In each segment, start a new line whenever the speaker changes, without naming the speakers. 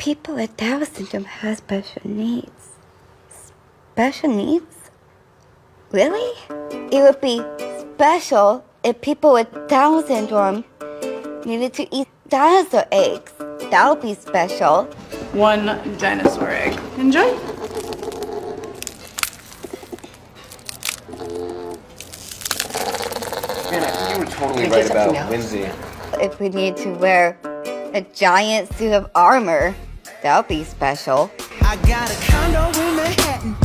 People with Down syndrome have special needs. Special needs? Really? It would be special if people with Down syndrome needed to eat dinosaur eggs. That would be special.
1 dinosaur egg. Enjoy.
Man, I think you were totally right about Lindsay.
If we need to wear a giant suit of armor, that would be special.
I got a condo in Manhattan.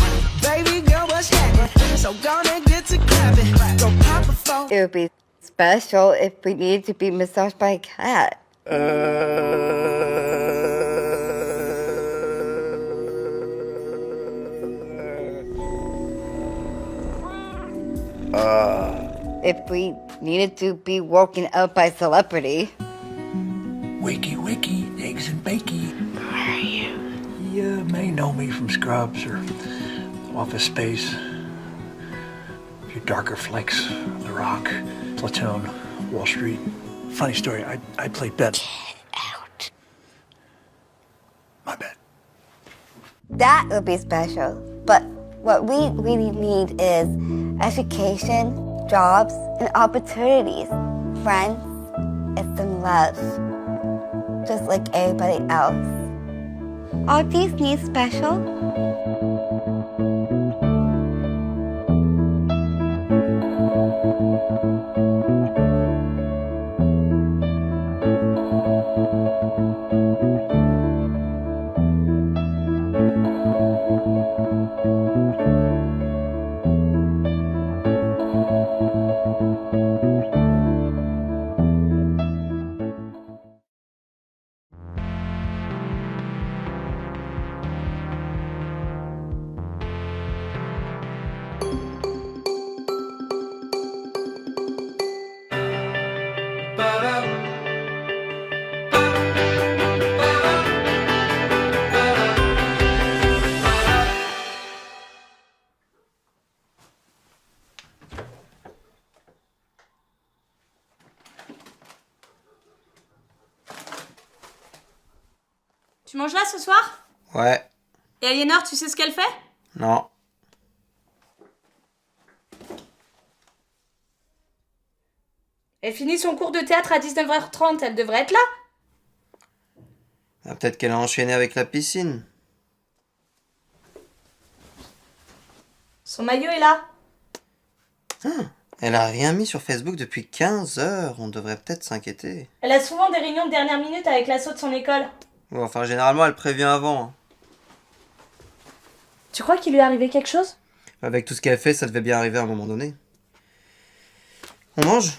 Baby girl was happening. So gonna get to clapping. Go pop a phone.
It would be special if we needed to be massaged by a cat. If we needed to be woken up by celebrity.
Wakey, wakey, eggs and bakey. How are you? You may know me from Scrubs or Office Space. A few darker flicks, The Rock, Platoon, Wall Street. Funny story, I played Ben.
Get out.
My bad.
That would be special. But what we really need is education, jobs, and opportunities, friends, and some love. Just like everybody else. Are these needs special?
Tu manges là ce soir?
Ouais.
Et Aliénor, tu sais ce qu'elle fait?
Non.
Elle finit son cours de théâtre à 19h30, elle devrait être là.
Ah, peut-être qu'elle a enchaîné avec la piscine.
Son maillot est là.
Elle a rien mis sur Facebook depuis 15 heures. On devrait peut-être s'inquiéter.
Elle a souvent des réunions de dernière minute avec l'assaut de son école.
Bon, enfin, généralement, elle prévient avant. Hein.
Tu crois qu'il lui est arrivé quelque chose?
Avec tout ce qu'elle fait, ça devait bien arriver à un moment donné. On mange?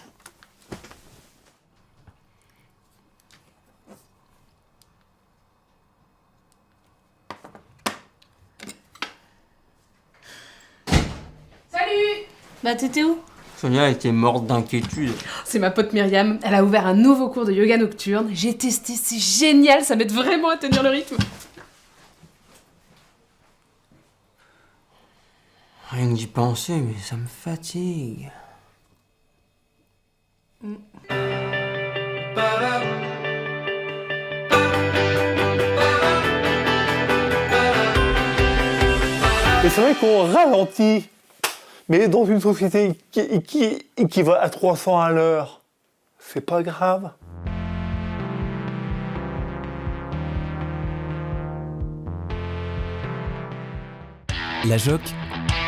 Salut! Bah t'étais où?
Sonia était morte d'inquiétude.
C'est ma pote Myriam, elle a ouvert un nouveau cours de yoga nocturne. J'ai testé, c'est génial, ça m'aide vraiment à tenir le rythme.
Rien que d'y penser, mais ça me fatigue.
Mais c'est vrai qu'on ralentit. Mais dans une société qui va à 300 à l'heure, c'est pas grave.
La JOC,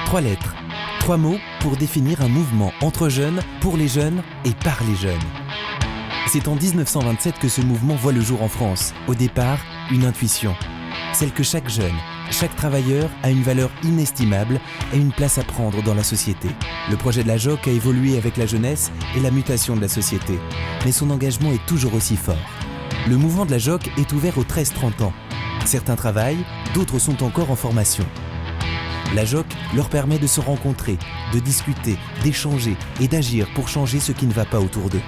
3 lettres, 3 mots pour définir un mouvement entre jeunes, pour les jeunes et par les jeunes. C'est en 1927 que ce mouvement voit le jour en France. Au départ, une intuition, celle que chaque jeune, chaque travailleur a une valeur inestimable et une place à prendre dans la société. Le projet de la JOC a évolué avec la jeunesse et la mutation de la société, mais son engagement est toujours aussi fort. Le mouvement de la JOC est ouvert aux 13-30 ans. Certains travaillent, d'autres sont encore en formation. La JOC leur permet de se rencontrer, de discuter, d'échanger et d'agir pour changer ce qui ne va pas autour d'eux.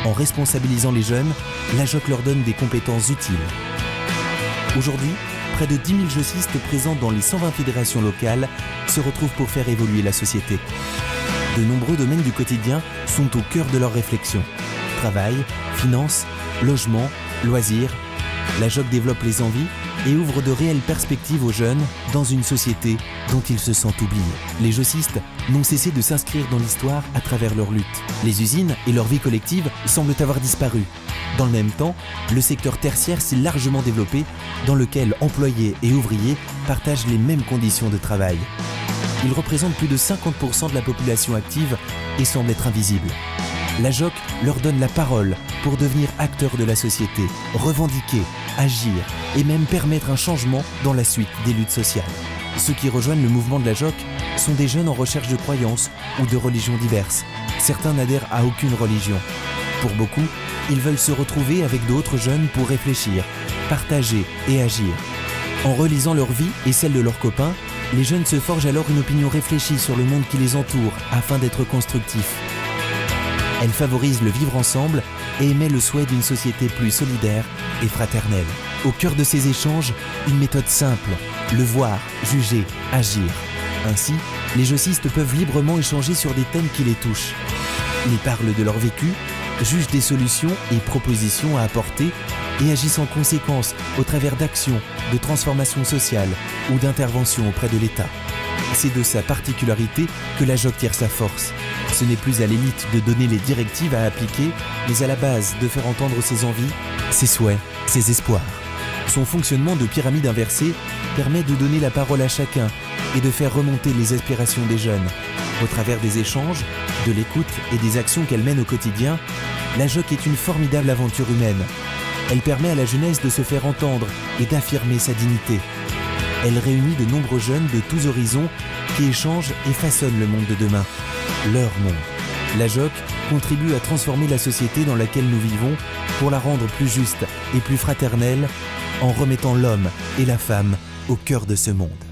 En responsabilisant les jeunes, la JOC leur donne des compétences utiles. Aujourd'hui, près de 10 000 jocistes présents dans les 120 fédérations locales se retrouvent pour faire évoluer la société. De nombreux domaines du quotidien sont au cœur de leurs réflexions. Travail, finances, logement, loisirs. La JOC développe les envies et ouvre de réelles perspectives aux jeunes dans une société dont ils se sentent oubliés. Les jocistes n'ont cessé de s'inscrire dans l'histoire à travers leur lutte. Les usines et leur vie collective semblent avoir disparu. Dans le même temps, le secteur tertiaire s'est largement développé, dans lequel employés et ouvriers partagent les mêmes conditions de travail. Ils représentent plus de 50% de la population active et semblent être invisibles. La JOC leur donne la parole pour devenir acteurs de la société, revendiquer, agir et même permettre un changement dans la suite des luttes sociales. Ceux qui rejoignent le mouvement de la JOC sont des jeunes en recherche de croyances ou de religions diverses. Certains n'adhèrent à aucune religion. Pour beaucoup, ils veulent se retrouver avec d'autres jeunes pour réfléchir, partager et agir. En relisant leur vie et celle de leurs copains, les jeunes se forgent alors une opinion réfléchie sur le monde qui les entoure afin d'être constructifs. Elle favorise le vivre ensemble et émet le souhait d'une société plus solidaire et fraternelle. Au cœur de ces échanges, une méthode simple, le voir, juger, agir. Ainsi, les jocistes peuvent librement échanger sur des thèmes qui les touchent. Ils parlent de leur vécu, jugent des solutions et propositions à apporter et agissent en conséquence au travers d'actions, de transformations sociales ou d'interventions auprès de l'État. C'est de sa particularité que la JOC tire sa force. Ce n'est plus à l'élite de donner les directives à appliquer, mais à la base de faire entendre ses envies, ses souhaits, ses espoirs. Son fonctionnement de pyramide inversée permet de donner la parole à chacun et de faire remonter les aspirations des jeunes. Au travers des échanges, de l'écoute et des actions qu'elle mène au quotidien, la JOC est une formidable aventure humaine. Elle permet à la jeunesse de se faire entendre et d'affirmer sa dignité. Elle réunit de nombreux jeunes de tous horizons qui échangent et façonnent le monde de demain, leur monde. La JOC contribue à transformer la société dans laquelle nous vivons pour la rendre plus juste et plus fraternelle en remettant l'homme et la femme au cœur de ce monde.